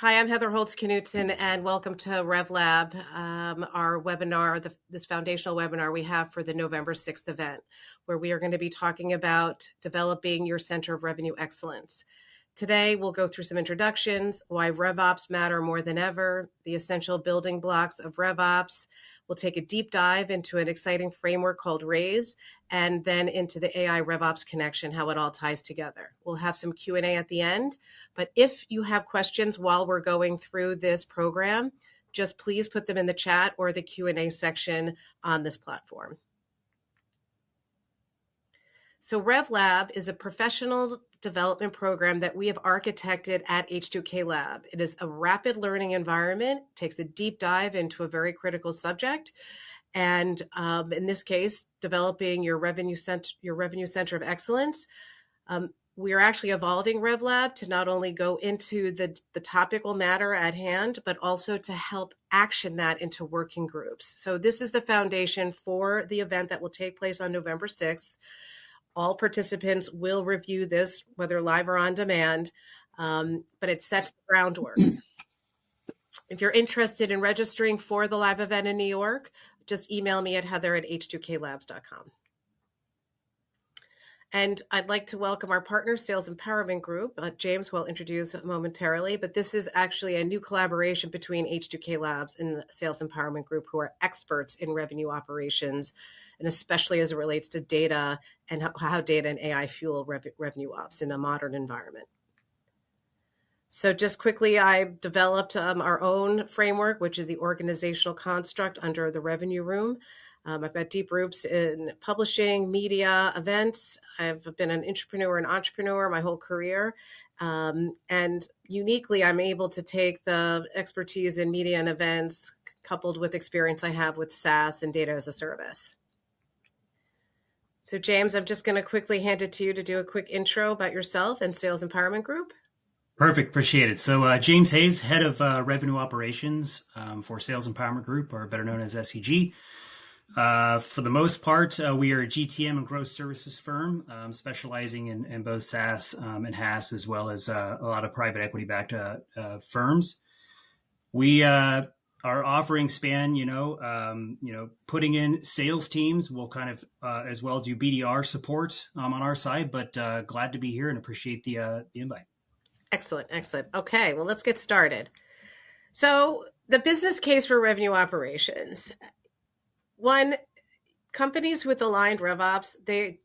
Hi, I'm Heather Holst-Knudsen, and welcome to RevLab, our webinar, this foundational webinar we have for the November 6th event, where we are going to be talking about developing your Center of Revenue Excellence. Today, we'll go through some introductions, why RevOps matter more than ever, the essential building blocks of RevOps. We'll take a deep dive into an exciting framework called RAISE, and then into the AI RevOps connection, how it all ties together. We'll have some Q&A at the end, but if you have questions while we're going through this program, just please put them in the chat or the Q&A section on this platform. So RevLab is a professional development program that we have architected at H2K Lab. It is a rapid learning environment, takes a deep dive into a very critical subject. And in this case, developing your revenue center of excellence. We are actually evolving RevLab to not only go into the topical matter at hand, but also to help action that into working groups. So this is the foundation for the event that will take place on November 6th. All participants will review this, whether live or on demand, but it sets the groundwork. If you're interested in registering for the live event in New York, just email me at heather@h2klabs.com. And I'd like to welcome our partner, Sales Empowerment Group. James will introduce momentarily, but this is actually a new collaboration between H2K Labs and the Sales Empowerment Group, who are experts in revenue operations, and especially as it relates to data and how data and AI fuel revenue ops in a modern environment. So just quickly, I developed our own framework, which is the organizational construct under the revenue room. I've got deep roots in publishing, media, events. I've been an entrepreneur my whole career. And uniquely, I'm able to take the expertise in media and events coupled with experience I have with SaaS and data as a service. So James, I'm just going to quickly hand it to you to do a quick intro about yourself and Sales Empowerment Group. Perfect. Appreciate it. So James Hayes, head of revenue operations for Sales Empowerment Group, or better known as SEG. For the most part, we are a GTM and growth services firm, specializing in both SaaS and HaaS, as well as a lot of private equity-backed firms. We our offerings span, putting in sales teams. We'll kind of as well do BDR support on our side, but glad to be here and appreciate the invite. Excellent. Okay, well, let's get started. So the business case for revenue operations. One, companies with aligned RevOps, they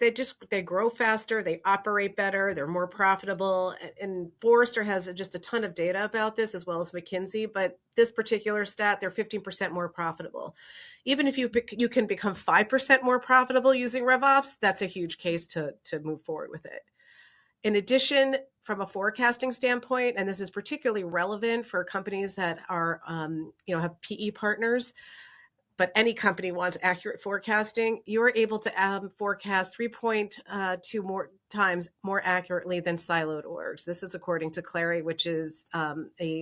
grow faster, they operate better, they're more profitable. And Forrester has just a ton of data about this, as well as McKinsey. But this particular stat, they're 15% more profitable. Even if you can become 5% more profitable using RevOps, that's a huge case to move forward with it. In addition, from a forecasting standpoint, and this is particularly relevant for companies that are, have PE partners, but any company wants accurate forecasting, you're able to forecast 3.2 more times more accurately than siloed orgs. This is according to Clary, which is a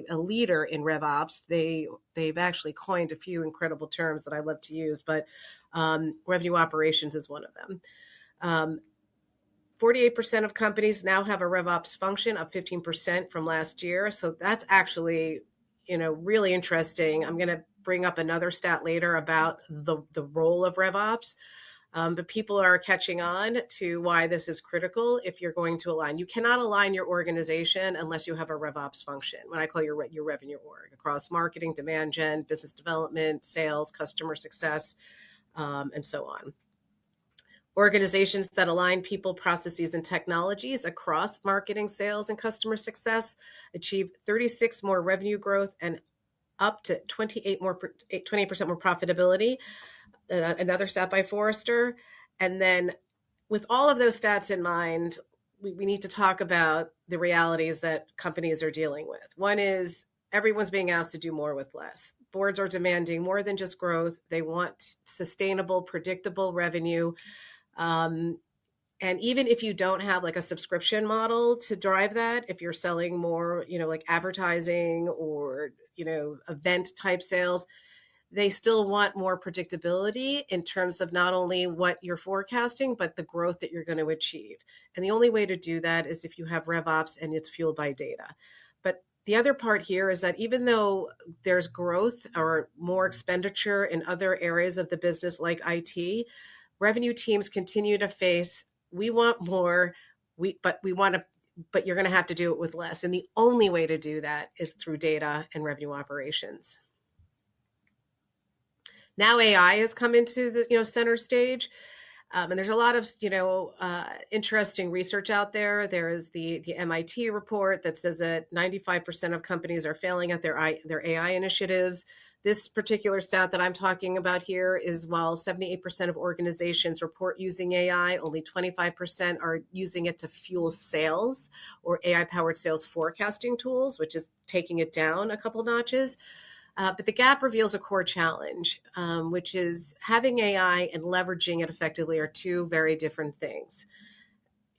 leader in RevOps. They've actually coined a few incredible terms that I love to use, but revenue operations is one of them. 48% of companies now have a RevOps function, up 15% from last year. So that's actually, really interesting. I'm going to bring up another stat later about the role of RevOps. But people are catching on to why this is critical if you're going to align. You cannot align your organization unless you have a RevOps function, what I call your revenue org, across marketing, demand gen, business development, sales, customer success, and so on. Organizations that align people, processes, and technologies across marketing, sales, and customer success achieve 36 more revenue growth and up to 28% more profitability. Another stat by Forrester. And then with all of those stats in mind, we need to talk about the realities that companies are dealing with. One is everyone's being asked to do more with less. Boards are demanding more than just growth. They want sustainable, predictable revenue. And even if you don't have like a subscription model to drive that, if you're selling more, like advertising or, event type sales, they still want more predictability in terms of not only what you're forecasting, but the growth that you're going to achieve. And the only way to do that is if you have RevOps and it's fueled by data. But The other part here is that even though there's growth or more expenditure in other areas of the business like IT, revenue teams continue to face, we want more, but you're going to have to do it with less. And the only way to do that is through data and revenue operations. Now AI has come into the center stage. And there's a lot of interesting research out there. There is the MIT report that says that 95% of companies are failing at their AI initiatives. This particular stat that I'm talking about here is while 78% of organizations report using AI, only 25% are using it to fuel sales or AI-powered sales forecasting tools, which is taking it down a couple notches. But the gap reveals a core challenge, which is having AI and leveraging it effectively are two very different things.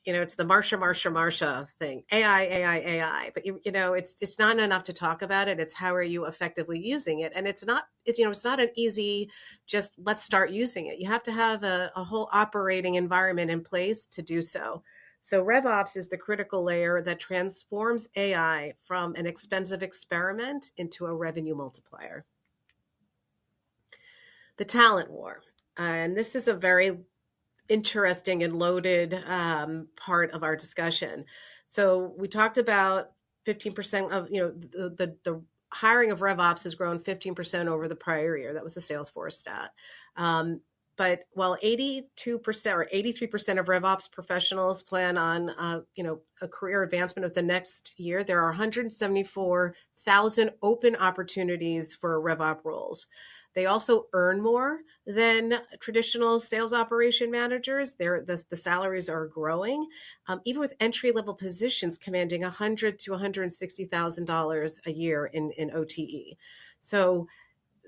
It's the Marsha thing, AI. But it's not enough to talk about it. It's how are you effectively using it, and it's not an easy just let's start using it. You have to have a whole operating environment in place to do so. So RevOps is the critical layer that transforms AI from an expensive experiment into a revenue multiplier. The talent war. And this is a very interesting and loaded part of our discussion. So we talked about 15% of, the hiring of RevOps has grown 15% over the prior year. That was a Salesforce stat. But while 82% or 83% of RevOps professionals plan on, a career advancement of the next year, there are 174,000 open opportunities for RevOps roles. They also earn more than traditional sales operation managers. The salaries are growing, even with entry-level positions commanding $100,000 to $160,000 a year in OTE. So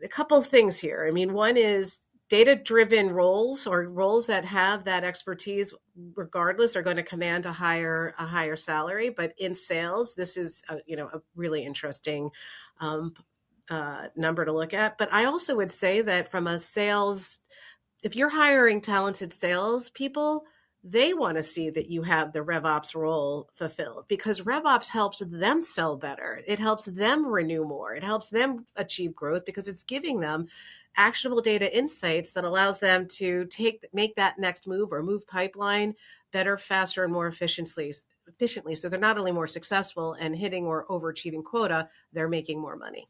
a couple of things here. I mean, one is data-driven roles or roles that have that expertise, regardless, are going to command a higher salary. But in sales, this is a really interesting number to look at. But I also would say that from a sales, if you're hiring talented sales people, they want to see that you have the RevOps role fulfilled, because RevOps helps them sell better. It helps them renew more. It helps them achieve growth because it's giving them actionable data insights that allows them to make that next move or move pipeline better, faster, and more efficiently. So they're not only more successful and hitting or overachieving quota, they're making more money.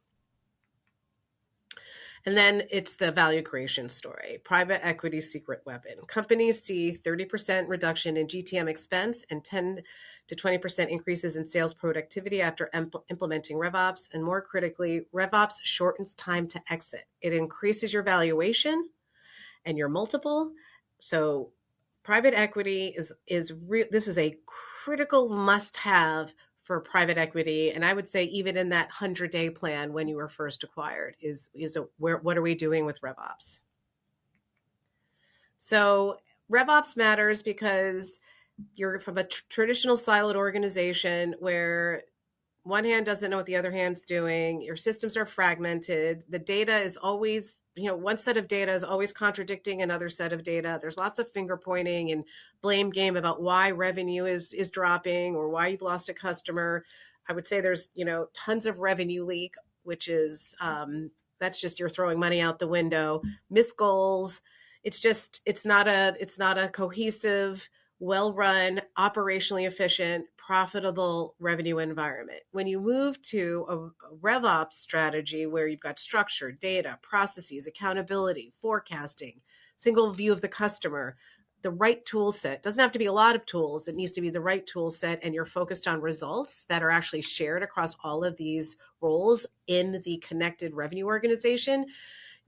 And then it's the value creation story. Private equity secret weapon. Companies see 30% reduction in GTM expense and 10 to 20% increases in sales productivity after implementing RevOps. And more critically, RevOps shortens time to exit. It increases your valuation and your multiple. So private equity this is a critical must-have for private equity. And I would say even in that 100-day plan when you were first acquired what are we doing with RevOps? So RevOps matters because you're from a traditional siloed organization where one hand doesn't know what the other hand's doing. Your systems are fragmented. The data is always, one set of data is always contradicting another set of data. There's lots of finger pointing and blame game about why revenue is dropping or why you've lost a customer. I would say there's, tons of revenue leak, which is, that's just you're throwing money out the window. Missed goals. It's not a cohesive, well-run, operationally efficient, profitable revenue environment. When you move to a RevOps strategy where you've got structure, data, processes, accountability, forecasting, single view of the customer, the right tool set, doesn't have to be a lot of tools. It needs to be the right tool set, and you're focused on results that are actually shared across all of these roles in the connected revenue organization.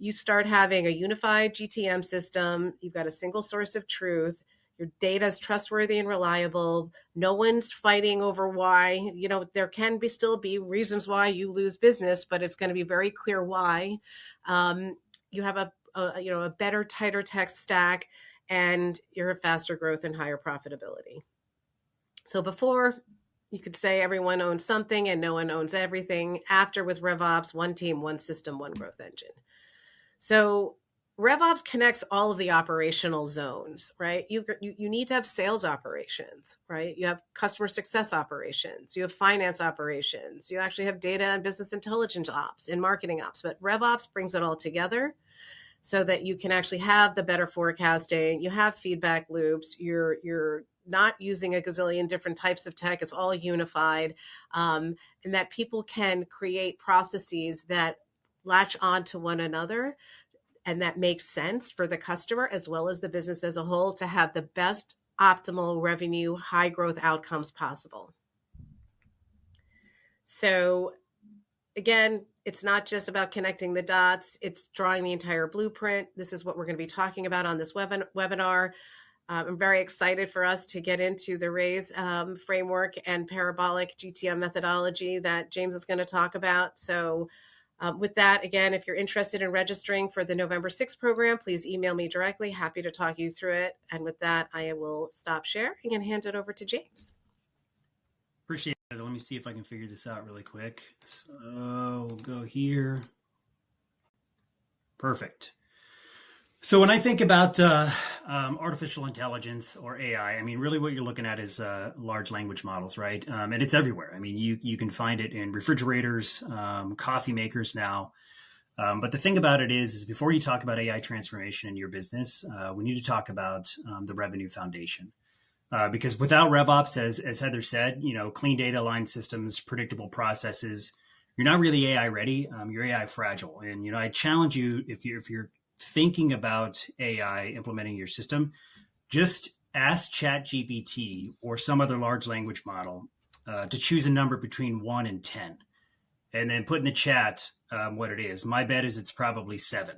You start having a unified GTM system. You've got a single source of truth. Your data is trustworthy and reliable. No one's fighting over why. There can still be reasons why you lose business, but it's going to be very clear why. You have a better, tighter tech stack, and you're a faster growth and higher profitability. So before, you could say everyone owns something and no one owns everything. After, with RevOps, one team, one system, one growth engine. So RevOps connects all of the operational zones, right? You need to have sales operations, right? You have customer success operations, you have finance operations, you actually have data and business intelligence ops and marketing ops. But RevOps brings it all together so that you can actually have the better forecasting. You have feedback loops. You're not using a gazillion different types of tech. It's all unified, and that people can create processes that latch on to one another and that makes sense for the customer as well as the business as a whole to have the best optimal revenue, high growth outcomes possible. So again, it's not just about connecting the dots, it's drawing the entire blueprint. This is what we're going to be talking about on this webinar. I'm very excited for us to get into the RAISE framework and parabolic GTM methodology that James is going to talk about. So with that, again, if you're interested in registering for the November 6th program, please email me directly. Happy to talk you through it. And with that, I will stop sharing and hand it over to James. Appreciate it. Let me see if I can figure this out really quick. So we'll go here. Perfect. So when I think about artificial intelligence or AI, I mean, really what you're looking at is large language models, right? And it's everywhere. I mean, you can find it in refrigerators, coffee makers now. But the thing about it is before you talk about AI transformation in your business, we need to talk about the revenue foundation. Because without RevOps, as Heather said, clean data, aligned systems, predictable processes, you're not really AI ready. You're AI fragile. And, I challenge you, if you're thinking about AI implementing your system, just ask ChatGPT or some other large language model to choose a number between 1 and 10, and then put in the chat what it is. My bet is it's probably 7.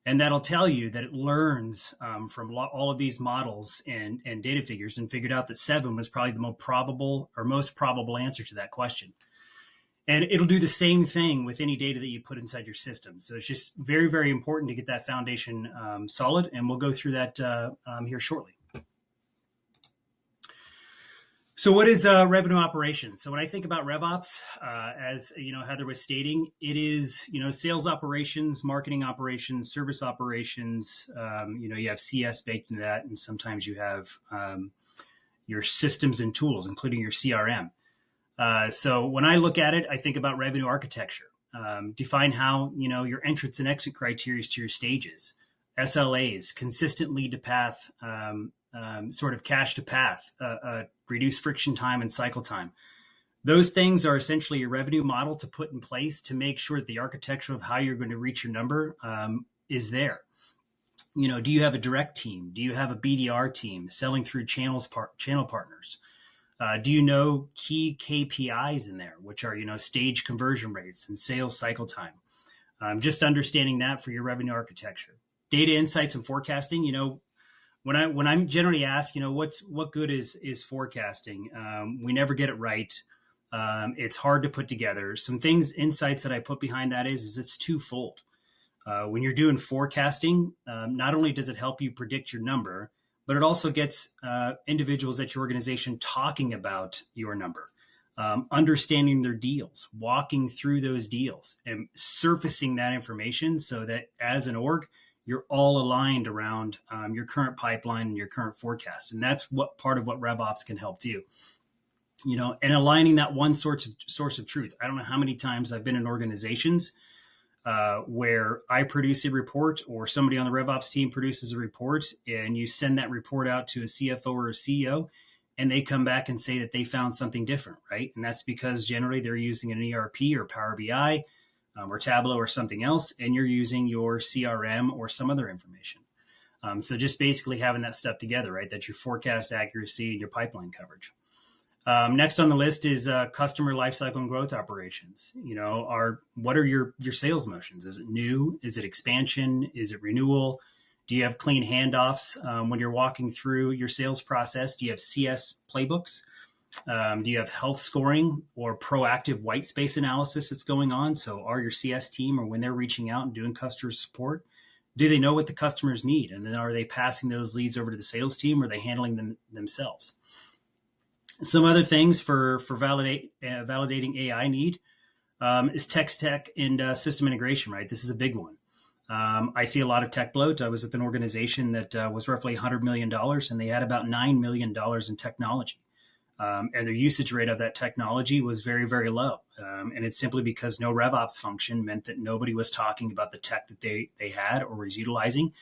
And that'll tell you that it learns from all of these models and data figures and figured out that 7 was probably the most probable answer to that question. And it'll do the same thing with any data that you put inside your system. So it's just very, very important to get that foundation solid. And we'll go through that here shortly. So what is revenue operations? So when I think about RevOps, as Heather was stating, it is sales operations, marketing operations, service operations. You have CS baked into that, and sometimes you have your systems and tools, including your CRM. So when I look at it, I think about revenue architecture. Define how your entrance and exit criteria to your stages, SLAs, consistent lead to path, sort of cash to path, reduce friction time and cycle time. Those things are essentially your revenue model to put in place to make sure that the architecture of how you're going to reach your number is there. Do you have a direct team? Do you have a BDR team selling through channel partners? Do you know key KPIs in there, which are, stage conversion rates and sales cycle time? Just understanding that for your revenue architecture. Data insights and forecasting, when I'm generally asked, what good is forecasting? We never get it right. It's hard to put together. Some insights that I put behind that is it's twofold. When you're doing forecasting, not only does it help you predict your number, but it also gets individuals at your organization talking about your number, understanding their deals, walking through those deals, and surfacing that information so that as an org, you're all aligned around your current pipeline and your current forecast. And that's what part of what RevOps can help do. And aligning that one source of truth. I don't know how many times I've been in organizations where I produce a report or somebody on the RevOps team produces a report, and you send that report out to a CFO or a CEO, and they come back and say that they found something different, right? And that's because generally they're using an ERP or Power BI or Tableau or something else, and you're using your CRM or some other information. So just basically having that stuff together, right? That's your forecast accuracy and your pipeline coverage. Next on the list is customer lifecycle and growth operations. What are your sales motions? Is it new? Is it expansion? Is it renewal? Do you have clean handoffs when you're walking through your sales process? Do you have CS playbooks? Do you have health scoring or proactive white space analysis that's going on? So are your CS team, or when they're reaching out and doing customer support, do they know what the customers need? And then are they passing those leads over to the sales team, or are they handling them themselves? Some other things for validating AI need is tech and system integration, right? This is a big one. I see a lot of tech bloat. I was at an organization that was roughly $100 million, and they had about $9 million in technology. And their usage rate of that technology was very, very low. And it's simply because no RevOps function meant that nobody was talking about the tech that they had or was utilizing.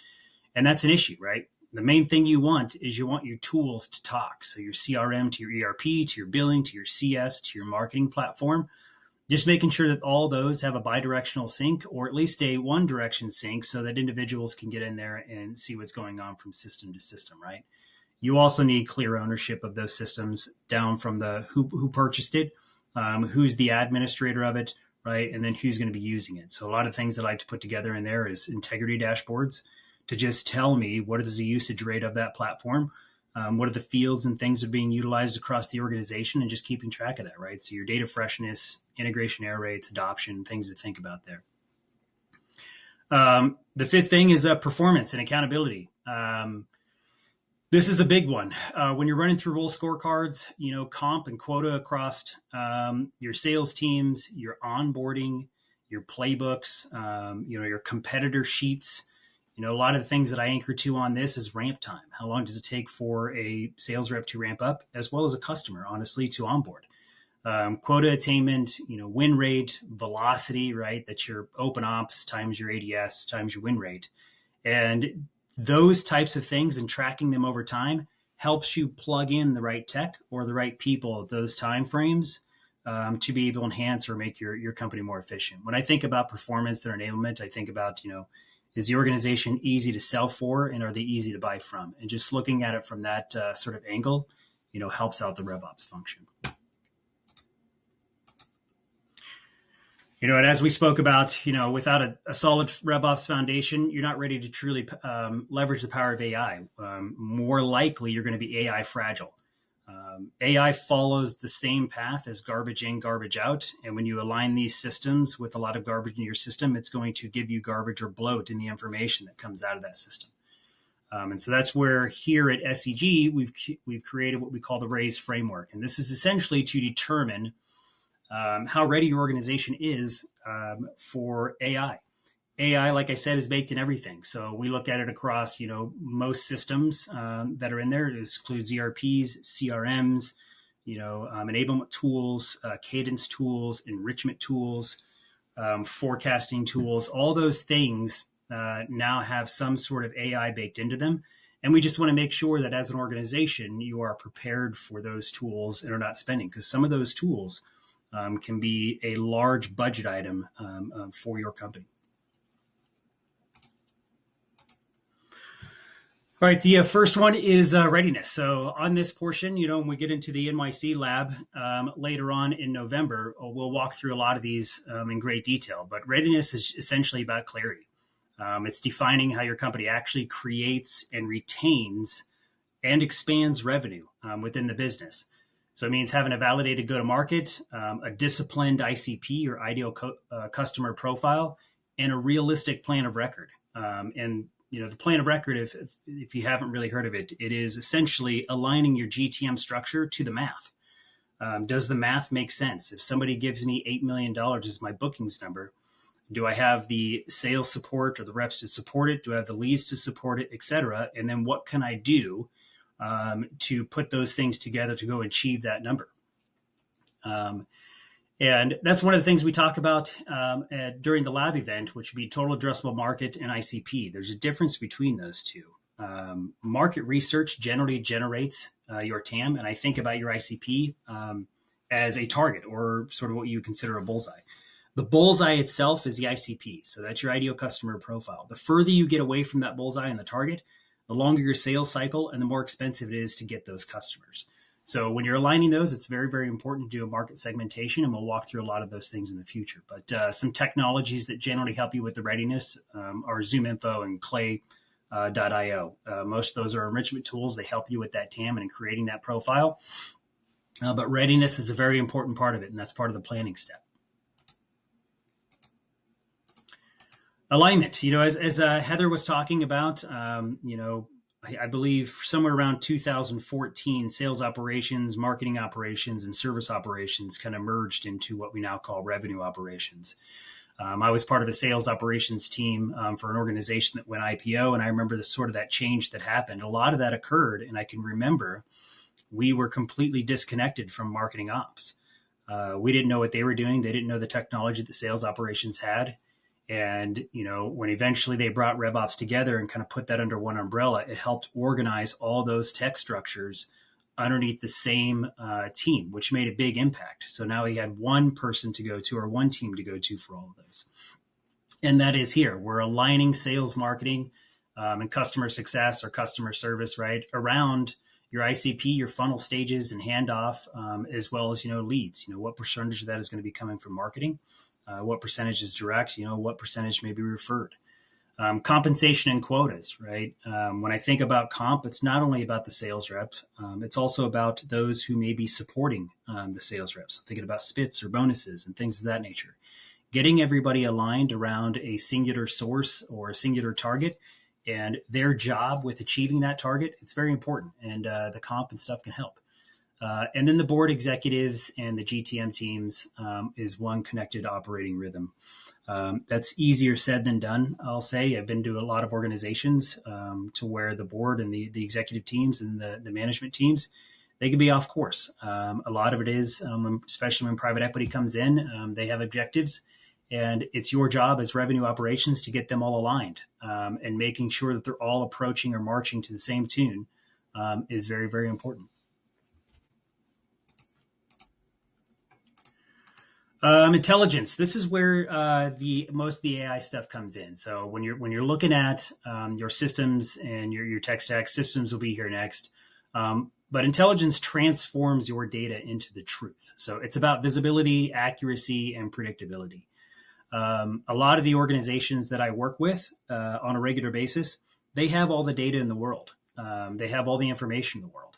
And that's an issue, right? The main thing you want is you want your tools to talk. So your CRM to your ERP, to your billing, to your CS, to your marketing platform, just making sure that all those have a bidirectional sync or at least a one direction sync so that individuals can get in there and see what's going on from system to system, right? You also need clear ownership of those systems down from the who purchased it, who's the administrator of it, right? And then who's going to be using it. So a lot of things that I like to put together in there is integrity dashboards to just tell me what is the usage rate of that platform, what are the fields and things that are being utilized across the organization, and just keeping track of that, right? So your data freshness, integration error rates, adoption, things to think about there. The fifth thing is performance and accountability. This is a big one. When you're running through role scorecards, comp and quota across your sales teams, your onboarding, your playbooks, your competitor sheets. A lot of the things that I anchor to on this is ramp time. How long does it take for a sales rep to ramp up, as well as a customer, honestly, to onboard? Quota attainment, win rate, velocity, right? That's your open ops times your ADS times your win rate. And those types of things and tracking them over time helps you plug in the right tech or the right people at those time frames to be able to enhance or make your company more efficient. When I think about performance or enablement, I think about, is the organization easy to sell for, and are they easy to buy from? And just looking at it from that sort of angle, helps out the RevOps function. And as we spoke about, without a solid RevOps foundation, you're not ready to truly leverage the power of AI. More likely, you're going to be AI fragile. AI follows the same path as garbage in, garbage out. And when you align these systems with a lot of garbage in your system, it's going to give you garbage or bloat in the information that comes out of that system. And so that's where here at SEG, we've created what we call the RAISE framework. And this is essentially to determine how ready your organization is for AI. AI, like I said, is baked in everything. So we look at it across, most systems that are in there. It includes ERPs, CRMs, enablement tools, cadence tools, enrichment tools, forecasting tools. All those things now have some sort of AI baked into them. And we just want to make sure that as an organization, you are prepared for those tools and are not spending, because some of those tools can be a large budget item for your company. All right, the first one is readiness. So on this portion, when we get into the NYC lab later on in November, we'll walk through a lot of these in great detail. But readiness is essentially about clarity. It's defining how your company actually creates and retains and expands revenue within the business. So it means having a validated go-to-market, a disciplined ICP or ideal customer profile, and a realistic plan of record. And the plan of record, if you haven't really heard of it, it is essentially aligning your GTM structure to the math. Does the math make sense? If somebody gives me $8 million as my bookings number, do I have the sales support or the reps to support it? Do I have the leads to support it, et cetera? And then what can I do to put those things together to go achieve that number? And that's one of the things we talk about during the lab event, which would be total addressable market and ICP. There's a difference between those two. Market research generally generates your TAM, and I think about your ICP as a target or sort of what you consider a bullseye. The bullseye itself is the ICP, so that's your ideal customer profile. The further you get away from that bullseye and the target, the longer your sales cycle and the more expensive it is to get those customers. So when you're aligning those, it's very, very important to do a market segmentation, and we'll walk through a lot of those things in the future. But some technologies that generally help you with the readiness are ZoomInfo and Clay.io. Most of those are enrichment tools. They help you with that TAM and in creating that profile. But readiness is a very important part of it, and that's part of the planning step. Alignment, as Heather was talking about, I believe somewhere around 2014, sales operations, marketing operations, and service operations kind of merged into what we now call revenue operations. I was part of a sales operations team for an organization that went IPO, and I remember that change that happened. A lot of that occurred, and I can remember we were completely disconnected from marketing ops. We didn't know what they were doing. They didn't know the technology that sales operations had. And, when eventually they brought RevOps together and kind of put that under one umbrella, it helped organize all those tech structures underneath the same team, which made a big impact. So now he had one person to go to, or one team to go to for all of those. And that is here. We're aligning sales, marketing, and customer success or customer service, right, around your ICP, your funnel stages and handoff, as well as, leads. What percentage of that is going to be coming from marketing? What percentage is direct? What percentage may be referred? Compensation and quotas, right? When I think about comp, it's not only about the sales reps, it's also about those who may be supporting the sales reps. So thinking about spiffs or bonuses and things of that nature. Getting everybody aligned around a singular source or a singular target and their job with achieving that target, it's very important. And the comp and stuff can help. And then the board executives and the GTM teams is one connected operating rhythm. That's easier said than done, I'll say. I've been to a lot of organizations to where the board and the executive teams and the management teams, they can be off course. A lot of it is, especially when private equity comes in, they have objectives. And it's your job as revenue operations to get them all aligned and making sure that they're all approaching or marching to the same tune is very, very important. Intelligence. This is where most of the AI stuff comes in. So when you're looking at your systems and your tech stack, systems will be here next. But intelligence transforms your data into the truth. So it's about visibility, accuracy, and predictability. A lot of the organizations that I work with on a regular basis, they have all the data in the world. They have all the information in the world.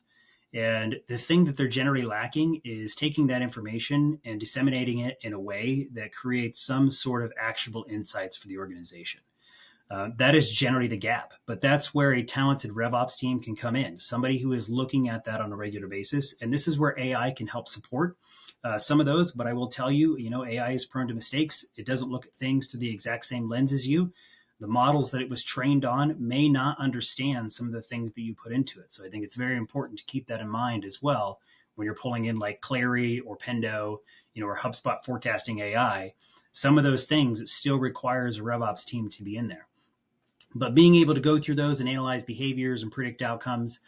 And the thing that they're generally lacking is taking that information and disseminating it in a way that creates some sort of actionable insights for the organization. That is generally the gap, but that's where a talented RevOps team can come in. Somebody who is looking at that on a regular basis. And this is where AI can help support some of those. But I will tell you, AI is prone to mistakes. It doesn't look at things through the exact same lens as you. The models that it was trained on may not understand some of the things that you put into it. So I think it's very important to keep that in mind as well when you're pulling in like Clary or Pendo, or HubSpot forecasting AI. Some of those things, it still requires a RevOps team to be in there. But being able to go through those and analyze behaviors and predict outcomes,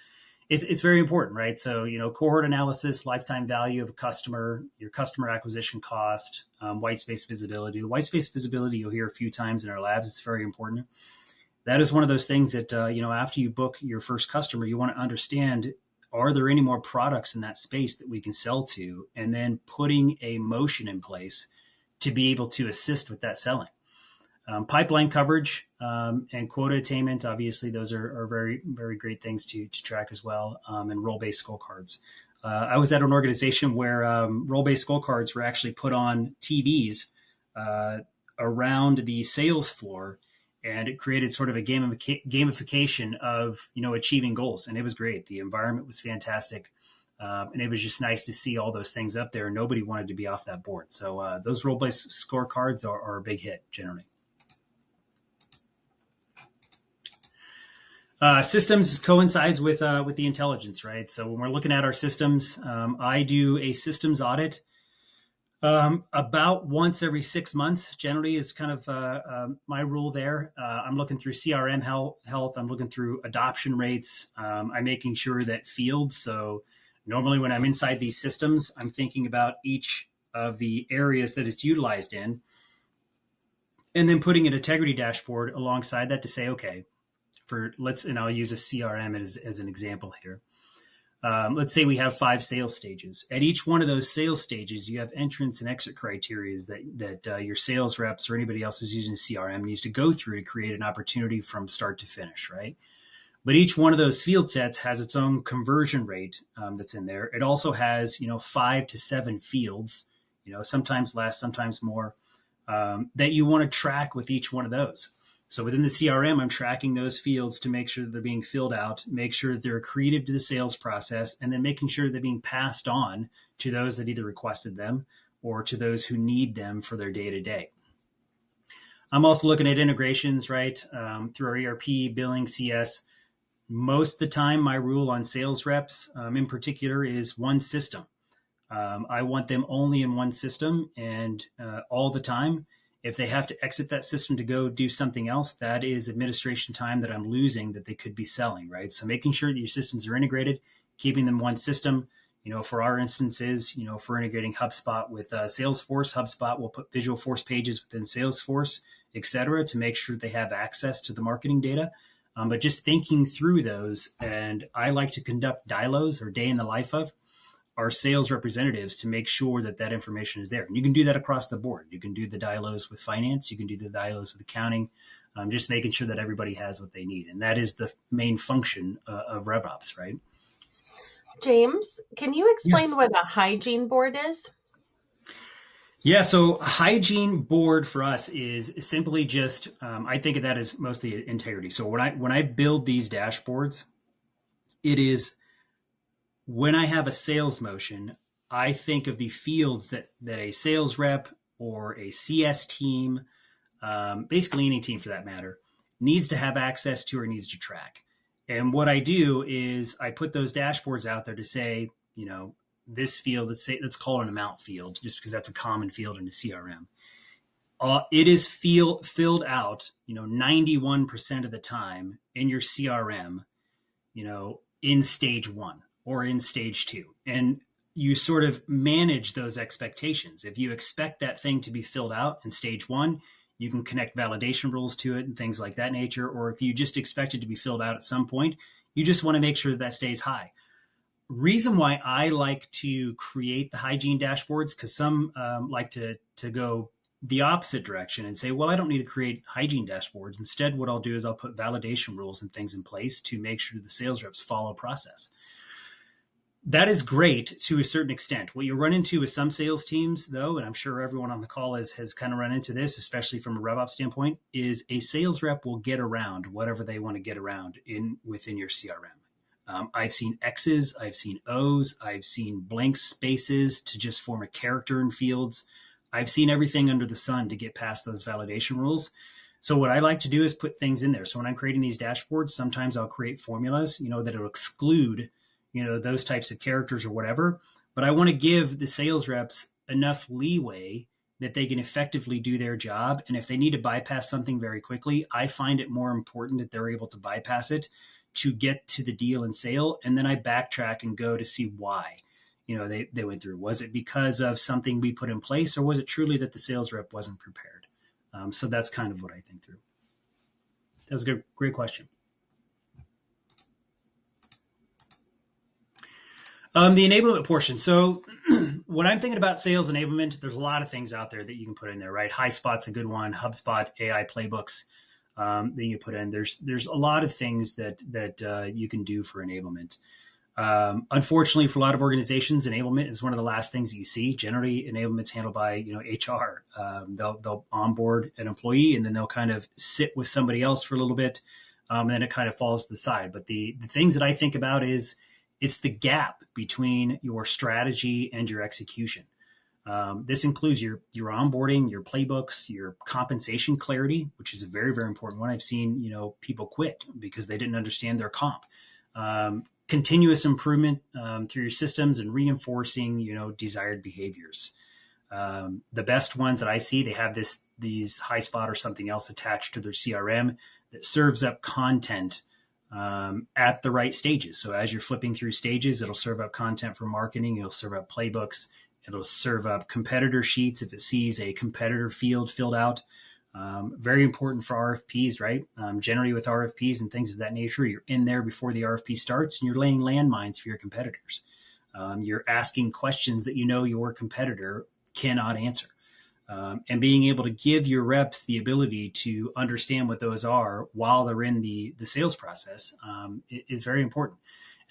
it's very important, right? So, cohort analysis, lifetime value of a customer, your customer acquisition cost, white space visibility. The white space visibility you'll hear a few times in our labs. It's very important. That is one of those things that, after you book your first customer, you want to understand, are there any more products in that space that we can sell to? And then putting a motion in place to be able to assist with that selling. Pipeline coverage and quota attainment, obviously, those are very, very great things to track as well, and role-based scorecards. I was at an organization where role-based scorecards were actually put on TVs around the sales floor, and it created sort of a gamification of, achieving goals. And it was great. The environment was fantastic. And it was just nice to see all those things up there. Nobody wanted to be off that board. So those role-based scorecards are a big hit generally. Systems coincides with the intelligence, right? So when we're looking at our systems, I do a systems audit about once every 6 months. Generally, is kind of my rule there. I'm looking through CRM health. I'm looking through adoption rates. I'm making sure that fields. So normally, when I'm inside these systems, I'm thinking about each of the areas that it's utilized in, and then putting an integrity dashboard alongside that to say, okay. And I'll use a CRM as an example here. Let's say we have 5 sales stages. At each one of those sales stages, you have entrance and exit criteria that your sales reps or anybody else who's using CRM needs to go through to create an opportunity from start to finish, right? But each one of those field sets has its own conversion rate that's in there. It also has, 5 to 7 fields, sometimes less, sometimes more, that you want to track with each one of those. So within the CRM, I'm tracking those fields to make sure that they're being filled out, make sure that they're accretive to the sales process, and then making sure they're being passed on to those that either requested them or to those who need them for their day-to-day. I'm also looking at integrations, right, through our ERP, billing, CS. Most of the time, my rule on sales reps in particular is one system. I want them only in one system and all the time. If they have to exit that system to go do something else, that is administration time that I'm losing that they could be selling, right? So making sure that your systems are integrated, keeping them one system. For our instances, if we're integrating HubSpot with Salesforce, HubSpot will put visual force pages within Salesforce, et cetera, to make sure they have access to the marketing data. But just thinking through those, and I like to conduct DILOs, or day in the life of, our sales representatives, to make sure that that information is there. And you can do that across the board. You can do the DILOs with finance. You can do the DILOs with accounting, just making sure that everybody has what they need. And that is the main function of RevOps, right? James, can you explain Yeah. what a hygiene board is? Yeah, so hygiene board for us is simply just, I think of that as mostly integrity. So when I build these dashboards, it is when I have a sales motion, I think of the fields that a sales rep or a CS team, basically any team for that matter, needs to have access to or needs to track. And what I do is I put those dashboards out there to say, this field, let's call it an amount field, just because that's a common field in a CRM. It is filled out, 91% of the time in your CRM, in stage 1 or in stage 2. And you sort of manage those expectations. If you expect that thing to be filled out in stage 1, you can connect validation rules to it and things like that nature. Or if you just expect it to be filled out at some point, you just want to make sure that stays high. Reason why I like to create the hygiene dashboards, because some like to go the opposite direction and say, well, I don't need to create hygiene dashboards. Instead, what I'll do is I'll put validation rules and things in place to make sure the sales reps follow process. That is great to a certain extent. What you run into with some sales teams, though, and I'm sure everyone on the call has kind of run into this, especially from a RevOps standpoint, is a sales rep will get around whatever they want to get around within your CRM. I've seen X's, I've seen O's, I've seen blank spaces to just form a character in fields. I've seen everything under the sun to get past those validation rules. So what I like to do is put things in there. So when I'm creating these dashboards, sometimes I'll create formulas, that will exclude, those types of characters or whatever. But I want to give the sales reps enough leeway that they can effectively do their job. And if they need to bypass something very quickly, I find it more important that they're able to bypass it to get to the deal and sale. And then I backtrack and go to see why, they went through. Was it because of something we put in place, or was it truly that the sales rep wasn't prepared? So that's kind of what I think through. That was a great question. The enablement portion. So when I'm thinking about sales enablement, there's a lot of things out there that you can put in there, right? HighSpot's a good one. HubSpot, AI playbooks that you put in. There's a lot of things that you can do for enablement. Unfortunately, for a lot of organizations, enablement is one of the last things that you see. Generally, enablement's handled by HR. They'll onboard an employee and then they'll kind of sit with somebody else for a little bit, and then it kind of falls to the side. But the things that I think about is it's the gap between your strategy and your execution. This includes your onboarding, your playbooks, your compensation clarity, which is a very, very important one. I've seen, people quit because they didn't understand their comp. Continuous improvement through your systems and reinforcing, desired behaviors. The best ones that I see, they have these HighSpot or something else attached to their CRM that serves up content at the right stages. So as you're flipping through stages, it'll serve up content for marketing. It'll serve up playbooks. It'll serve up competitor sheets if it sees a competitor field filled out. Very important for RFPs, right? Generally with RFPs and things of that nature, you're in there before the RFP starts and you're laying landmines for your competitors. You're asking questions that your competitor cannot answer. And being able to give your reps the ability to understand what those are while they're in the sales process is very important.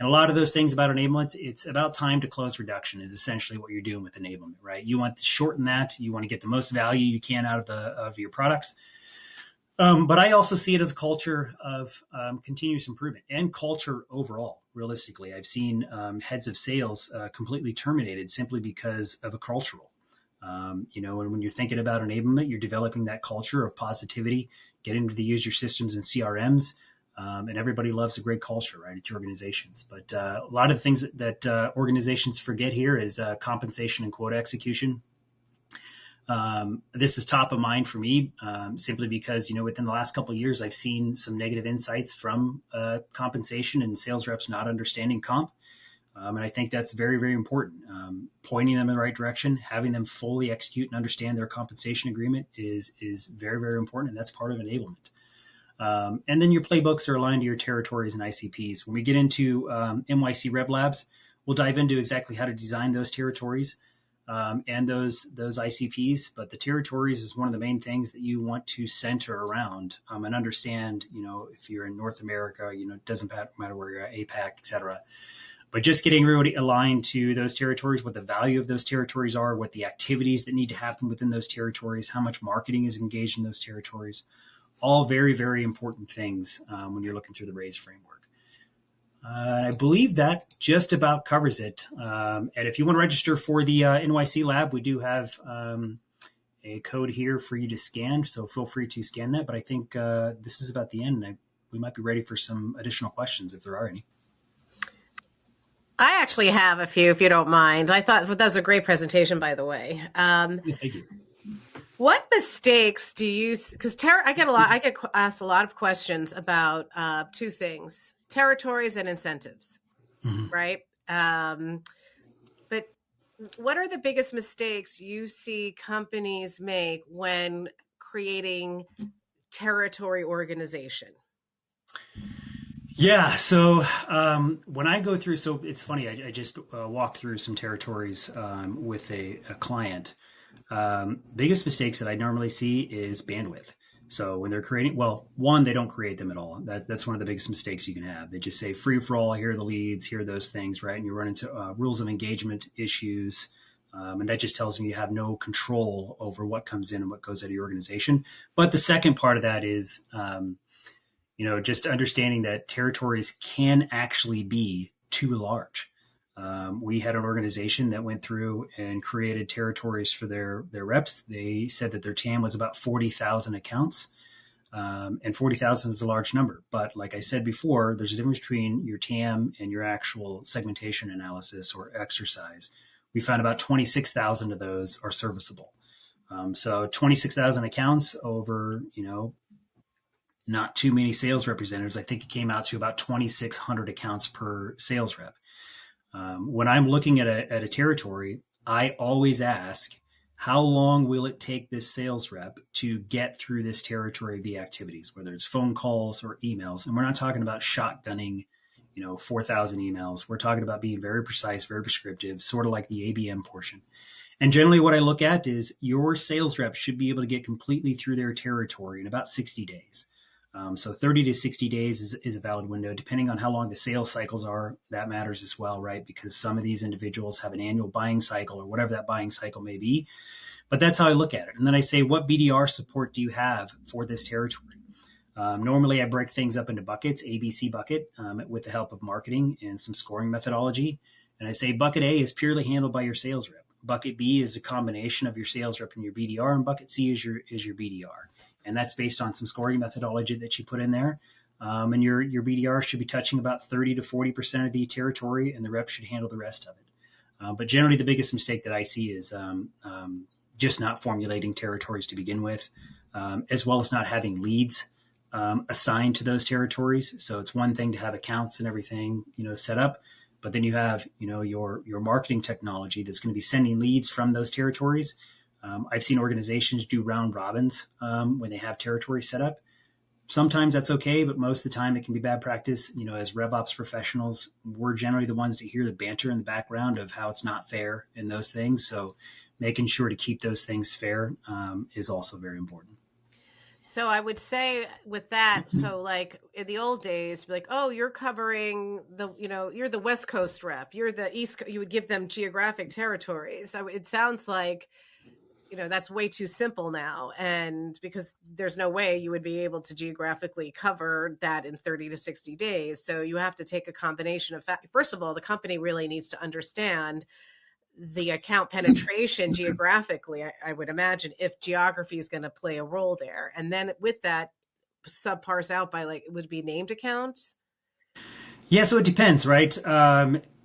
And a lot of those things about enablement, it's about time to close reduction is essentially what you're doing with enablement, right? You want to shorten that. You want to get the most value you can out of your products. But I also see it as a culture of continuous improvement and culture overall. Realistically, I've seen heads of sales completely terminated simply because of a cultural. And when you're thinking about enablement, you're developing that culture of positivity, getting to use your systems and CRMs. And everybody loves a great culture, right, at your organizations. But a lot of the things that organizations forget here is compensation and quota execution. This is top of mind for me, simply because, within the last couple of years, I've seen some negative insights from compensation and sales reps not understanding comp. And I think that's very, very important. Pointing them in the right direction, having them fully execute and understand their compensation agreement is very, very important. And that's part of enablement. And then your playbooks are aligned to your territories and ICPs. When we get into NYC RevLabs, we'll dive into exactly how to design those territories and those ICPs. But the territories is one of the main things that you want to center around and understand, if you're in North America, it doesn't matter where you're at, APAC, et cetera. But just getting everybody aligned to those territories, what the value of those territories are, what the activities that need to happen within those territories, how much marketing is engaged in those territories, all very, very important things when you're looking through the RAISE framework. I believe that just about covers it. And if you want to register for the NYC lab, we do have a code here for you to scan. So feel free to scan that. But I think this is about the end. We might be ready for some additional questions if there are any. I actually have a few, if you don't mind. I thought that was a great presentation, by the way. Thank you. What mistakes do you? Because I get asked a lot of questions about two things: territories and incentives, right? But what are the biggest mistakes you see companies make when creating territory organization? Yeah. So when I go through, so it's funny, I just walked through some territories with a client. Biggest mistakes that I normally see is bandwidth. So when they're creating, well, one, they don't create them at all. That's one of the biggest mistakes you can have. They just say free for all, here are the leads, here are those things, right? And you run into rules of engagement issues. And that just tells me you have no control over what comes in and what goes out of your organization. But the second part of that is, just understanding that territories can actually be too large. We had an organization that went through and created territories for their reps. They said that their TAM was about 40,000 accounts. And 40,000 is a large number. But like I said before, there's a difference between your TAM and your actual segmentation analysis or exercise. We found about 26,000 of those are serviceable. So 26,000 accounts over, not too many sales representatives. I think it came out to about 2,600 accounts per sales rep. When I'm looking at a territory, I always ask, how long will it take this sales rep to get through this territory via activities, whether it's phone calls or emails? And we're not talking about shotgunning, 4,000 emails. We're talking about being very precise, very prescriptive, sort of like the ABM portion. And generally what I look at is your sales rep should be able to get completely through their territory in about 60 days. So 30 to 60 days is a valid window, depending on how long the sales cycles are. That matters as well, right? Because some of these individuals have an annual buying cycle or whatever that buying cycle may be. But that's how I look at it. And then I say, what BDR support do you have for this territory? Normally, I break things up into buckets, ABC bucket, with the help of marketing and some scoring methodology. And I say bucket A is purely handled by your sales rep. Bucket B is a combination of your sales rep and your BDR, and bucket C is your BDR. And that's based on some scoring methodology that you put in there. And your BDR should be touching about 30 to 40% of the territory, and the rep should handle the rest of it. But generally, the biggest mistake that I see is just not formulating territories to begin with, as well as not having leads assigned to those territories. So it's one thing to have accounts and everything, set up, but then you have, your marketing technology that's going to be sending leads from those territories. I've seen organizations do round robins when they have territories set up. Sometimes that's okay, but most of the time it can be bad practice. As RevOps professionals, we're generally the ones that hear the banter in the background of how it's not fair and those things. So making sure to keep those things fair is also very important. So I would say with that, so like in the old days, like, oh, you're covering you're the West Coast rep, you're the East, you would give them geographic territories. So it sounds like, that's way too simple now. And because there's no way you would be able to geographically cover that in 30 to 60 days. So you have to take a combination of first of all, the company really needs to understand the account penetration geographically, I would imagine, if geography is going to play a role there. And then with that, subparse out by like, it would be named accounts. Yeah, so it depends, right?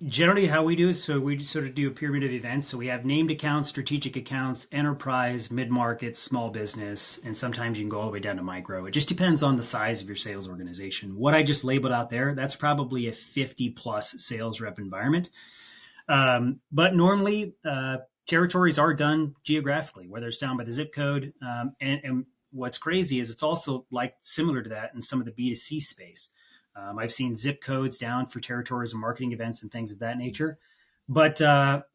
Generally, how we do is so we sort of do a pyramid of events. So we have named accounts, strategic accounts, enterprise, mid-market, small business, and sometimes you can go all the way down to micro. It just depends on the size of your sales organization. What I just labeled out there, that's probably a 50 plus sales rep environment. But normally, territories are done geographically, whether it's down by the zip code. And what's crazy is it's also like similar to that in some of the B2C space. I've seen zip codes down for territories and marketing events and things of that nature. But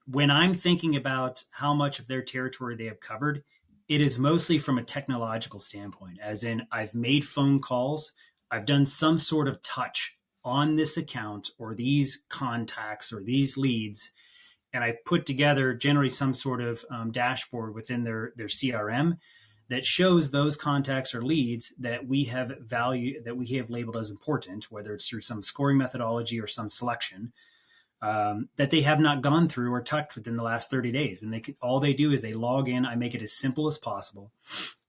when I'm thinking about how much of their territory they have covered, it is mostly from a technological standpoint, as in I've made phone calls, I've done some sort of touch on this account or these contacts or these leads, and I put together generally some sort of dashboard within their CRM that shows those contacts or leads that we have value, that we have labeled as important, whether it's through some scoring methodology or some selection, that they have not gone through or touched within the last 30 days. And all they do is they log in. I make it as simple as possible.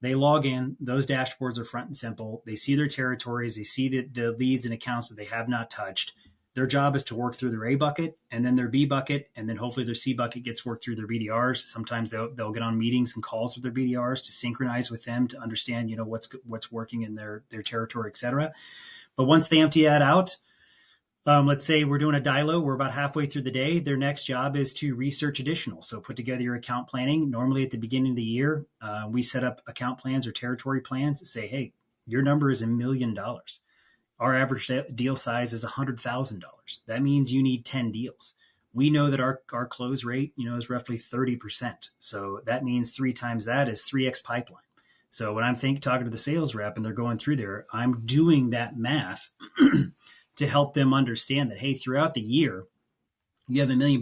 They log in. Those dashboards are front and simple. They see their territories. They see the leads and accounts that they have not touched. Their job is to work through their A bucket and then their B bucket, and then hopefully their C bucket gets worked through their BDRs. Sometimes they'll get on meetings and calls with their BDRs to synchronize with them to understand, what's working in their territory, et cetera. But once they empty that out, let's say we're doing a DILO, we're about halfway through the day. Their next job is to research additional. So put together your account planning. Normally at the beginning of the year, we set up account plans or territory plans that say, hey, your number is $1 million. Our average deal size is $100,000. That means you need 10 deals. We know that our close rate, is roughly 30%. So that means 3 times that is 3x pipeline. So when I'm talking to the sales rep and they're going through there, I'm doing that math to help them understand that, hey, throughout the year, you have $1 million.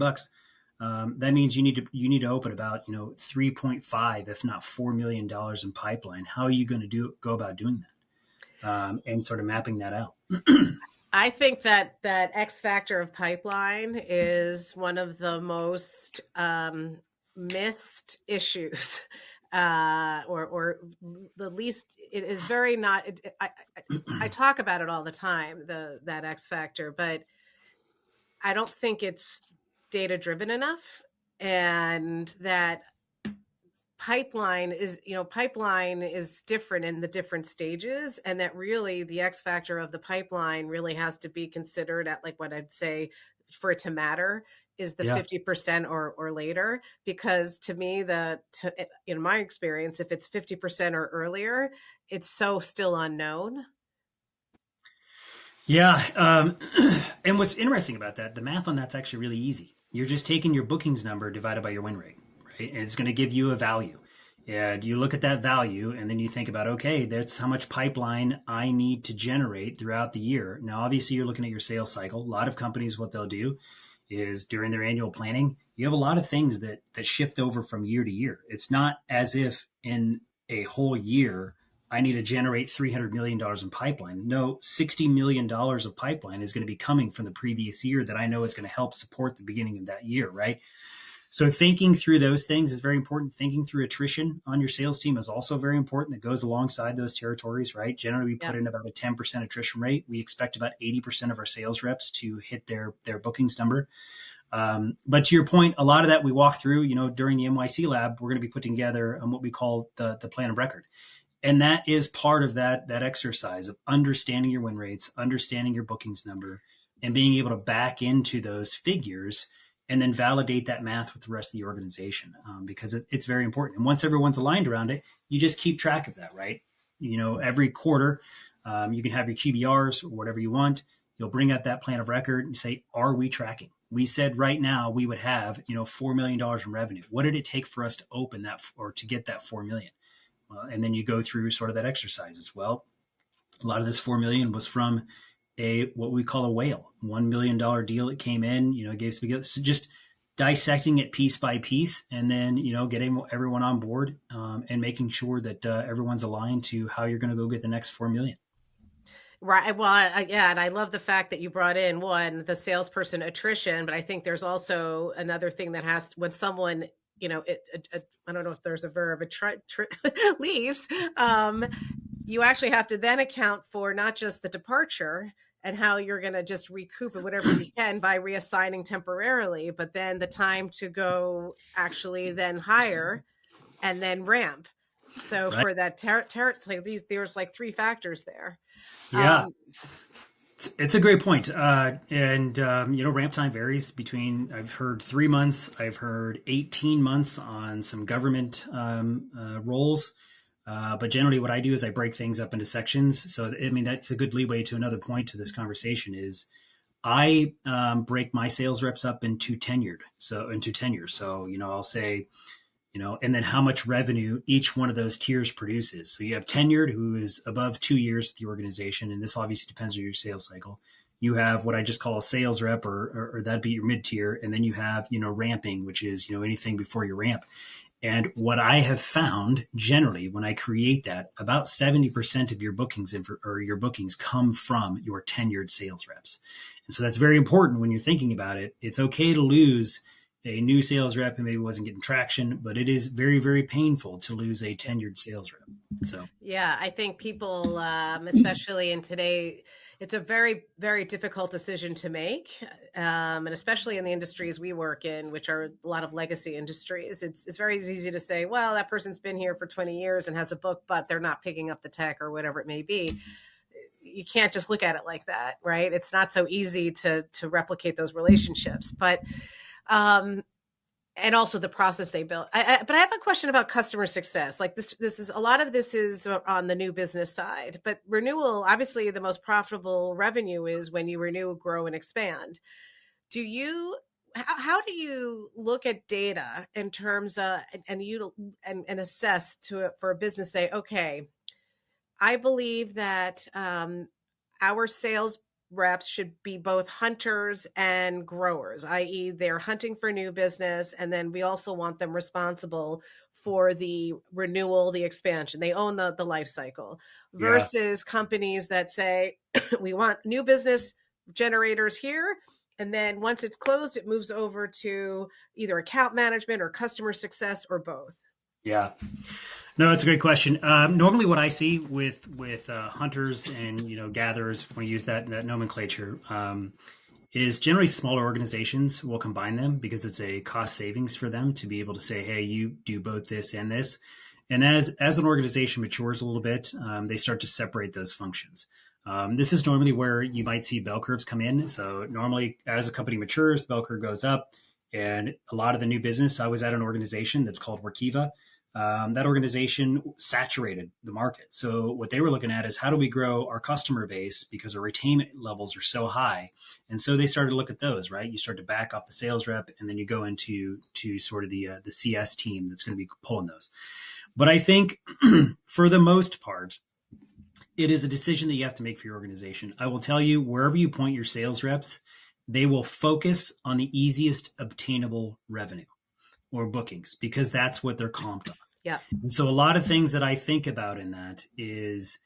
That means you need to open about 3.5, if not $4 million in pipeline. How are you going to go about doing that? And sort of mapping that out. I think that X factor of pipeline is one of the most missed issues, or the least. It is very not. I talk about it all the time, that X factor, but I don't think it's data driven enough, and that pipeline is different in the different stages, and that really the X factor of the pipeline really has to be considered at, like, what I'd say for it to matter is the 50% or later, because to me, in my experience, if it's 50% or earlier, it's so still unknown. Yeah. And what's interesting about that, the math on that's actually really easy. You're just taking your bookings number divided by your win rate. Right? And it's going to give you a value. And you look at that value and then you think about, okay, that's how much pipeline I need to generate throughout the year. Now, obviously, you're looking at your sales cycle. A lot of companies, what they'll do is during their annual planning, you have a lot of things that shift over from year to year. It's not as if in a whole year, I need to generate $300 million in pipeline. No, $60 million of pipeline is going to be coming from the previous year that I know is going to help support the beginning of that year, right? So thinking through those things is very important. Thinking through attrition on your sales team is also very important. That goes alongside those territories, right? Generally, we put in about a 10% attrition rate. We expect about 80% of our sales reps to hit their bookings number. But to your point, a lot of that we walk through, during the NYC lab, we're going to be putting together what we call the plan of record. And that is part of that exercise of understanding your win rates, understanding your bookings number, and being able to back into those figures and then validate that math with the rest of the organization, because it's very important. And once everyone's aligned around it, you just keep track of that, right? Every quarter, you can have your QBRs or whatever you want. You'll bring out that plan of record and say, are we tracking? We said right now we would have, $4 million in revenue. What did it take for us to open that or to get that 4 million? And then you go through sort of that exercise as well. A lot of this 4 million was from what we call a whale, $1 million deal that came in, gave so just dissecting it piece by piece, and then, getting everyone on board, and making sure that everyone's aligned to how you're going to go get the next 4 million. Right. Well, yeah, and I love the fact that you brought in one, the salesperson attrition, but I think there's also another thing that has when someone, I don't know if there's a verb, leaves. You actually have to then account for not just the departure and how you're going to just recoup whatever you can by reassigning temporarily, but then the time to go actually then hire and then ramp. So Right. for that there's like three factors there. Yeah. It's a great point. Ramp time varies between, I've heard 3 months, I've heard 18 months on some government roles. But generally what I do is I break things up into sections. So, I mean, that's a good leeway to another point to this conversation is I break my sales reps up into tenured. So into tenures. So, I'll say, and then how much revenue each one of those tiers produces. So you have tenured, who is above 2 years with the organization. And this obviously depends on your sales cycle. You have what I just call a sales rep, or that'd be your mid tier. And then you have, ramping, which is, anything before you ramp. And what I have found generally when I create that, about 70% of your bookings your bookings come from your tenured sales reps. And so that's very important when you're thinking about it. It's okay to lose a new sales rep who maybe wasn't getting traction, but it is very, very painful to lose a tenured sales rep. So, yeah, I think people, especially in today, it's a very, very difficult decision to make. And especially in the industries we work in, which are a lot of legacy industries, it's very easy to say, well, that person's been here for 20 years and has a book, but they're not picking up the tech or whatever it may be. You can't just look at it like that, right? It's not so easy to replicate those relationships, but and also the process they built. But I have a question about customer success. Like this is a lot of this is on the new business side, but renewal, obviously the most profitable revenue is when you renew, grow, and expand. How do you look at data in terms of and assess for a business say, okay, I believe that our sales reps should be both hunters and growers, i.e. they're hunting for new business. And then we also want them responsible for the renewal, the expansion. They own the life cycle versus companies that say, we want new business generators here. And then once it's closed, it moves over to either account management or customer success or both. Yeah. No, that's a great question. Normally what I see with hunters and, gatherers, when we use that nomenclature, is generally smaller organizations will combine them because it's a cost savings for them to be able to say, hey, you do both this and this. And as an organization matures a little bit, they start to separate those functions. This is normally where you might see bell curves come in. So normally as a company matures, the bell curve goes up. And a lot of the new business, I was at an organization that's called Workiva. That organization saturated the market. So what they were looking at is how do we grow our customer base because our retainment levels are so high. And so they started to look at those, right? You start to back off the sales rep and then you go into sort of the CS team that's going to be pulling those. But I think for the most part, it is a decision that you have to make for your organization. I will tell you, wherever you point your sales reps, they will focus on the easiest obtainable revenue or bookings because that's what they're comped on. Yeah. And so a lot of things that I think about in that is,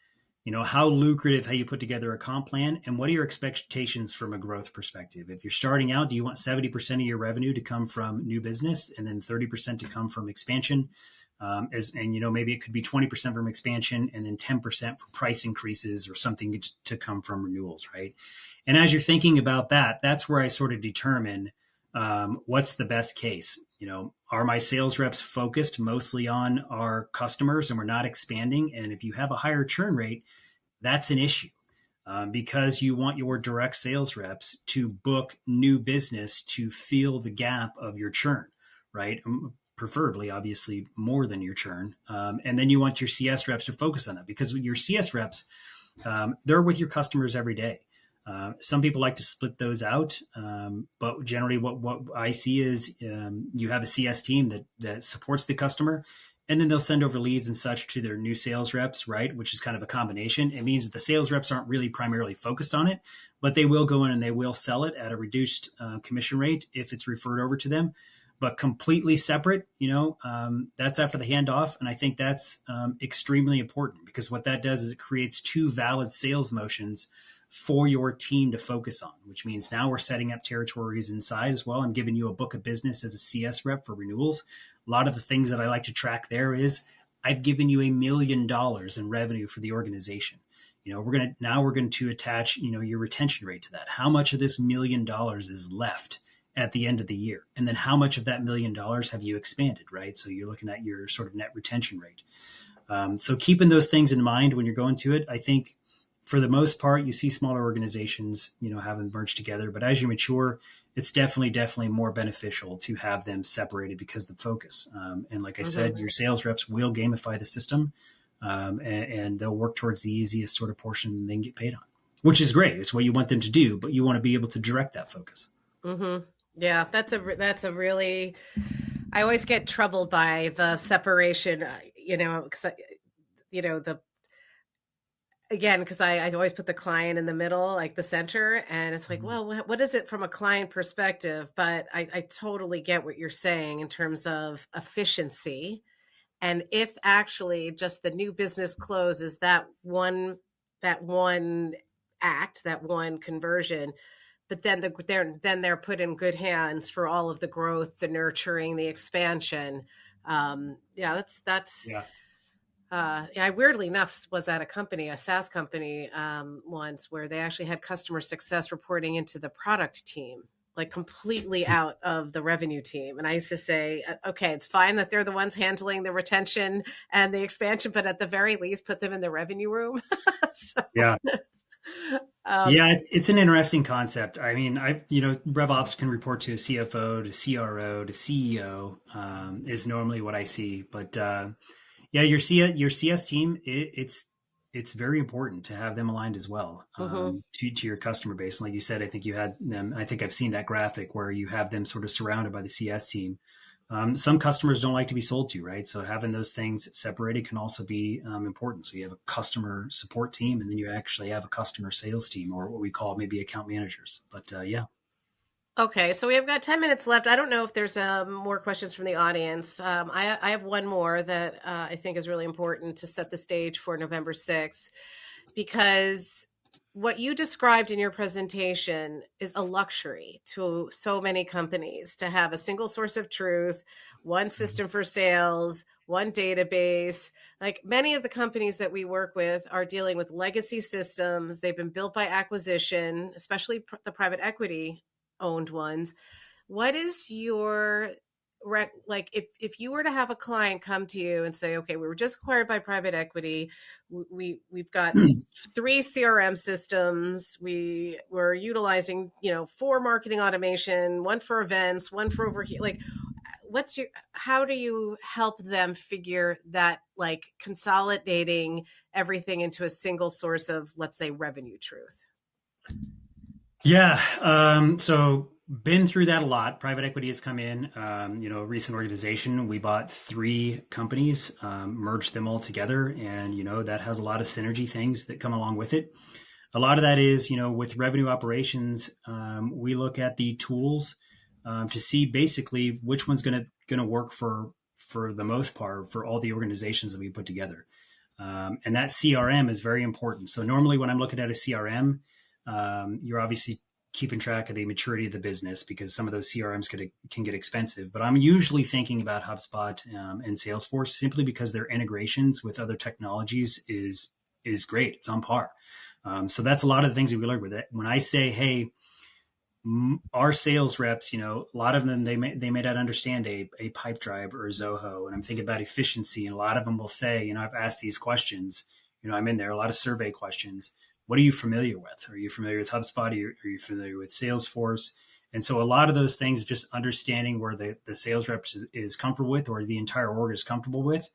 how lucrative, how you put together a comp plan and what are your expectations from a growth perspective? If you're starting out, do you want 70% of your revenue to come from new business and then 30% to come from expansion? Maybe it could be 20% from expansion and then 10% from price increases or something to come from renewals, right? And as you're thinking about that, that's where I sort of determine what's the best case. Are my sales reps focused mostly on our customers and we're not expanding? And if you have a higher churn rate, that's an issue because you want your direct sales reps to book new business to fill the gap of your churn, right? Preferably, obviously, more than your churn. And then you want your CS reps to focus on that because your CS reps, they're with your customers every day. Some people like to split those out, but generally what I see is you have a CS team that supports the customer, and then they'll send over leads and such to their new sales reps, right? Which is kind of a combination. It means that the sales reps aren't really primarily focused on it, but they will go in and they will sell it at a reduced commission rate if it's referred over to them. but completely separate, that's after the handoff. And I think that's extremely important, because what that does is it creates two valid sales motions for your team to focus on, which means now we're setting up territories inside as well. I'm giving you a book of business as a CS rep for renewals. A lot of the things that I like to track there is I've given you $1 million in revenue for the organization. We're going to attach, your retention rate to that. How much of this $1 million is left at the end of the year? And then how much of that $1 million have you expanded, right? So you're looking at your sort of net retention rate. So keeping those things in mind when you're going to it, I think for the most part, you see smaller organizations, have them merged together. But as you mature, it's definitely more beneficial to have them separated because of the focus. And like I said, your sales reps will gamify the system, and they'll work towards the easiest sort of portion they can get paid on, which is great. It's what you want them to do, but you want to be able to direct that focus. Mm-hmm. Yeah, that's a really, I always get troubled by the separation, because because I always put the client in the middle, like the center, and it's like, well, what is it from a client perspective? But I totally get what you're saying in terms of efficiency. And if actually just the new business close is that one act, that one conversion, but then they're put in good hands for all of the growth, the nurturing, the expansion. I weirdly enough was at a SaaS company once, where they actually had customer success reporting into the product team, like completely out of the revenue team. And I used to say, okay, it's fine that they're the ones handling the retention and the expansion, but at the very least, put them in the revenue room. It's an interesting concept. I mean, RevOps can report to a CFO, to CRO, to CEO, is normally what I see. But your CS team, it's very important to have them aligned as well, to your customer base. And like you said, I think you had them. I think I've seen that graphic where you have them sort of surrounded by the CS team. Some customers don't like to be sold to, right? So having those things separated can also be important. So you have a customer support team, and then you actually have a customer sales team, or what we call maybe account managers. But Okay, so we have got 10 minutes left. I don't know if there's more questions from the audience. I have one more that I think is really important to set the stage for November 6th, because what you described in your presentation is a luxury to so many companies, to have a single source of truth, one system for sales, one database. Like many of the companies that we work with are dealing with legacy systems. They've been built by acquisition, especially the private equity owned ones. What is your if you were to have a client come to you and say, okay, we were just acquired by private equity, we've got 3 CRM systems, we're utilizing 4 marketing automation, 1 for events, 1 for over here, like how do you help them figure that, like consolidating everything into a single source of, let's say, revenue truth? So been through that a lot. Private equity has come in, a recent organization. We bought 3 companies, merged them all together. And, that has a lot of synergy things that come along with it. A lot of that is, with revenue operations, we look at the tools to see basically which one's going to work for the most part for all the organizations that we put together. And that CRM is very important. So normally when I'm looking at a CRM, you're obviously keeping track of the maturity of the business, because some of those CRMs can get expensive. But I'm usually thinking about HubSpot and Salesforce, simply because their integrations with other technologies is great. It's on par. So that's a lot of the things that we learned with it. When I say, hey, our sales reps, a lot of them, they may not understand a Pipedrive or a Zoho. And I'm thinking about efficiency. And a lot of them will say, I've asked these questions, I'm in there, a lot of survey questions. What are you familiar with? Are you familiar with HubSpot? Are you familiar with Salesforce? And so a lot of those things, just understanding where the sales rep is comfortable with, or the entire org is comfortable with,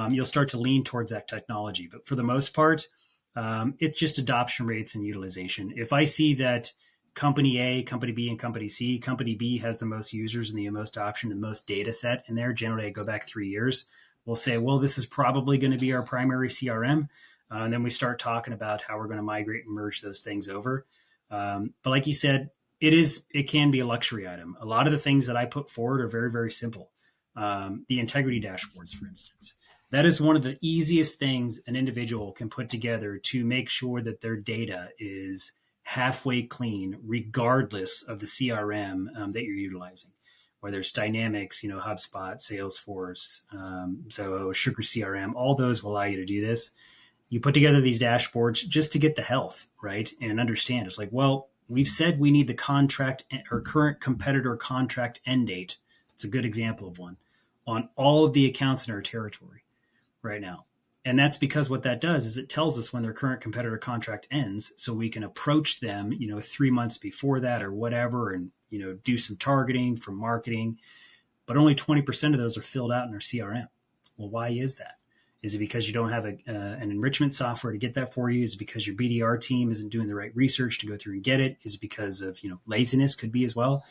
you'll start to lean towards that technology. But for the most part, it's just adoption rates and utilization. If I see that company A, company B, and company B has the most users and the most adoption and the most data set in there, generally I go back 3 years, we'll say, well, this is probably going to be our primary CRM. And then we start talking about how we're going to migrate and merge those things over. But like you said, It can be a luxury item. A lot of the things that I put forward are very, very simple. The integrity dashboards, for instance, that is one of the easiest things an individual can put together to make sure that their data is halfway clean, regardless of the CRM that you're utilizing, whether it's Dynamics, HubSpot, Salesforce, Zoho, Sugar CRM, all those will allow you to do this. You put together these dashboards just to get the health, right? And understand it's like, well, we've said we need the contract or current competitor contract end date. It's a good example of one on all of the accounts in our territory right now. And that's because what that does is it tells us when their current competitor contract ends, so we can approach them, 3 months before that or whatever, and, do some targeting for marketing. But only 20% of those are filled out in our CRM. Well, why is that? Is it because you don't have an enrichment software to get that for you? Is it because your BDR team isn't doing the right research to go through and get it? Is it because of, laziness? Could be as well.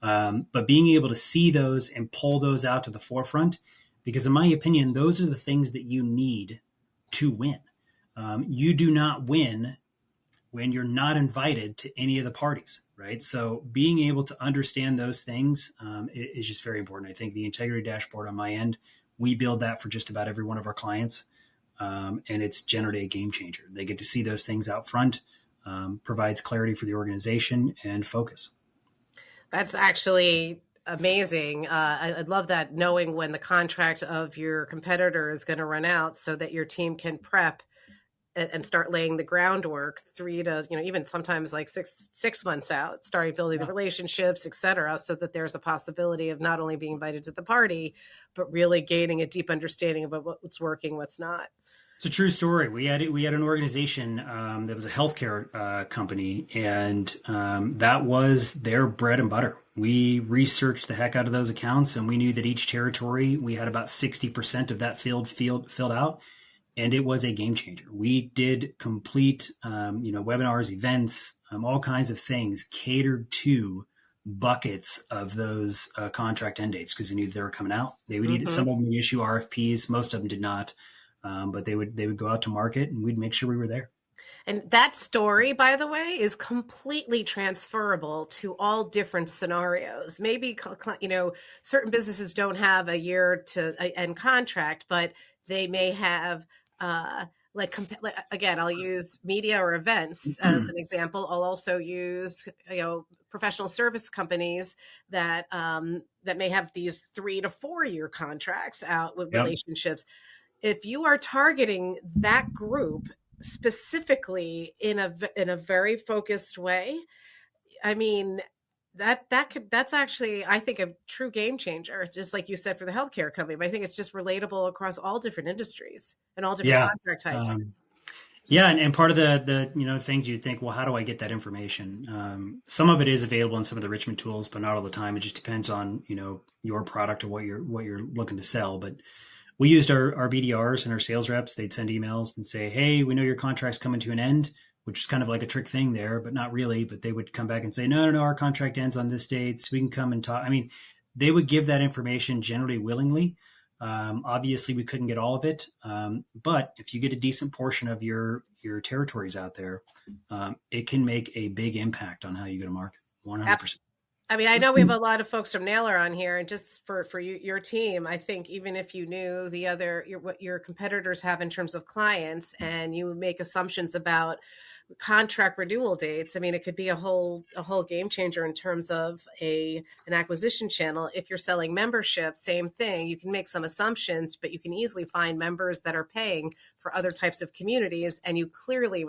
But being able to see those and pull those out to the forefront, because in my opinion, those are the things that you need to win. You do not win when you're not invited to any of the parties, right? So being able to understand those things is just very important. I think the integrity dashboard on my end, we build that for just about every one of our clients. And it's generally a game changer. They get to see those things out front, provides clarity for the organization and focus. That's actually amazing. I'd love that, knowing when the contract of your competitor is going to run out so that your team can prep and start laying the groundwork 3 to, even sometimes like six months out, starting building the relationships, et cetera, so that there's a possibility of not only being invited to the party, but really gaining a deep understanding about what's working, what's not. It's a true story. We had an organization that was a healthcare company, and that was their bread and butter. We researched the heck out of those accounts, and we knew that each territory, we had about 60% of that field filled out, and it was a game changer. We did complete, webinars, events, all kinds of things catered to buckets of those contract end dates, because they knew they were coming out. They would either, some of them would issue RFPs, most of them did not. But they would go out to market, and we'd make sure we were there. And that story, by the way, is completely transferable to all different scenarios. Maybe, certain businesses don't have a year to end contract, but they may have, again, I'll use media or events as an example. I'll also use, professional service companies that may have these 3 to 4 year contracts out with relationships. If you are targeting that group specifically in a very focused way, I mean, that's actually, I think, a true game changer, just like you said for the healthcare company. But I think it's just relatable across all different industries and all different contract types. And part of the things you'd think, well, how do I get that information? Some of it is available in some of the enrichment tools, but not all the time. It just depends on your product or what you're looking to sell. But we used our BDRs and our sales reps. They'd send emails and say, hey, we know your contract's coming to an end, which is kind of like a trick thing there, but not really. But they would come back and say, no, our contract ends on this date, so we can come and talk. I mean, they would give that information generally willingly. Obviously, we couldn't get all of it. But if you get a decent portion of your territories out there, it can make a big impact on how you go to market. 100%. I mean, I know we have a lot of folks from Naylor on here, and just for your team, I think even if you knew what your competitors have in terms of clients, and you make assumptions about contract renewal dates, I mean, it could be a whole game changer in terms of an acquisition channel. If you're selling membership, same thing. You can make some assumptions, but you can easily find members that are paying for other types of communities. And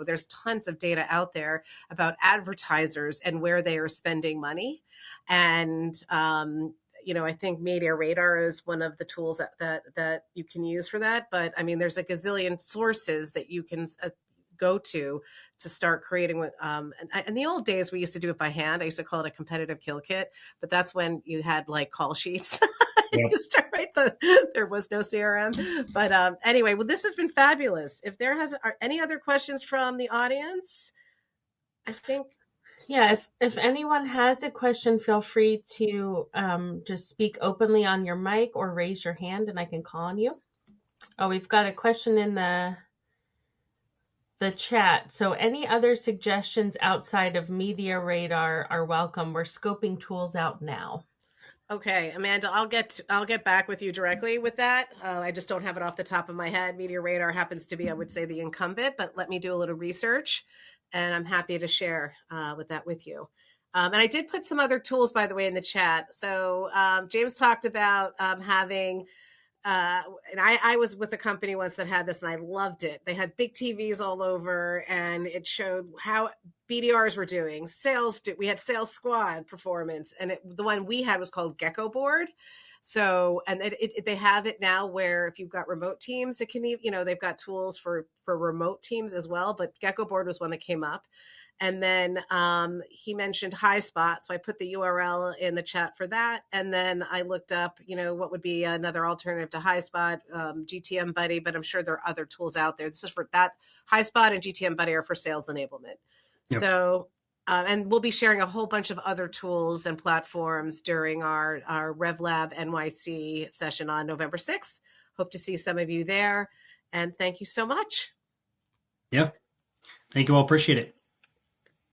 there's tons of data out there about advertisers and where they are spending money. And I think Media Radar is one of the tools that you can use for that. But I mean, there's a gazillion sources that you can go to start creating with. In the old days, we used to do it by hand. I used to call it a competitive kill kit, but that's when you had like call sheets. You used to write there was no CRM. But anyway, well, this has been fabulous. If there are any other questions from the audience, I think. Yeah, if anyone has a question, feel free to just speak openly on your mic or raise your hand and I can call on you. Oh, we've got a question in the the chat. So any other suggestions outside of Media Radar are welcome. We're scoping tools out now. Okay, Amanda, I'll get back with you directly with that. I just don't have it off the top of my head. Media Radar happens to be, I would say, the incumbent, but let me do a little research, and I'm happy to share with you. And I did put some other tools, by the way, in the chat. So James talked about having. And I was with a company once that had this, and I loved it. They had big TVs all over, and it showed how BDRs were doing sales. We had sales squad performance, and the one we had was called Gecko Board. So, and they have it now where if you've got remote teams, it can, they've got tools for remote teams as well. But Gecko Board was one that came up. And then he mentioned HighSpot. So I put the URL in the chat for that. And then I looked up, what would be another alternative to HighSpot, GTM Buddy, but I'm sure there are other tools out there. This is for that. HighSpot and GTM Buddy are for sales enablement. Yep. So, and we'll be sharing a whole bunch of other tools and platforms during our RevLab NYC session on November 6th. Hope to see some of you there. And thank you so much. Yeah. Thank you all. Appreciate it.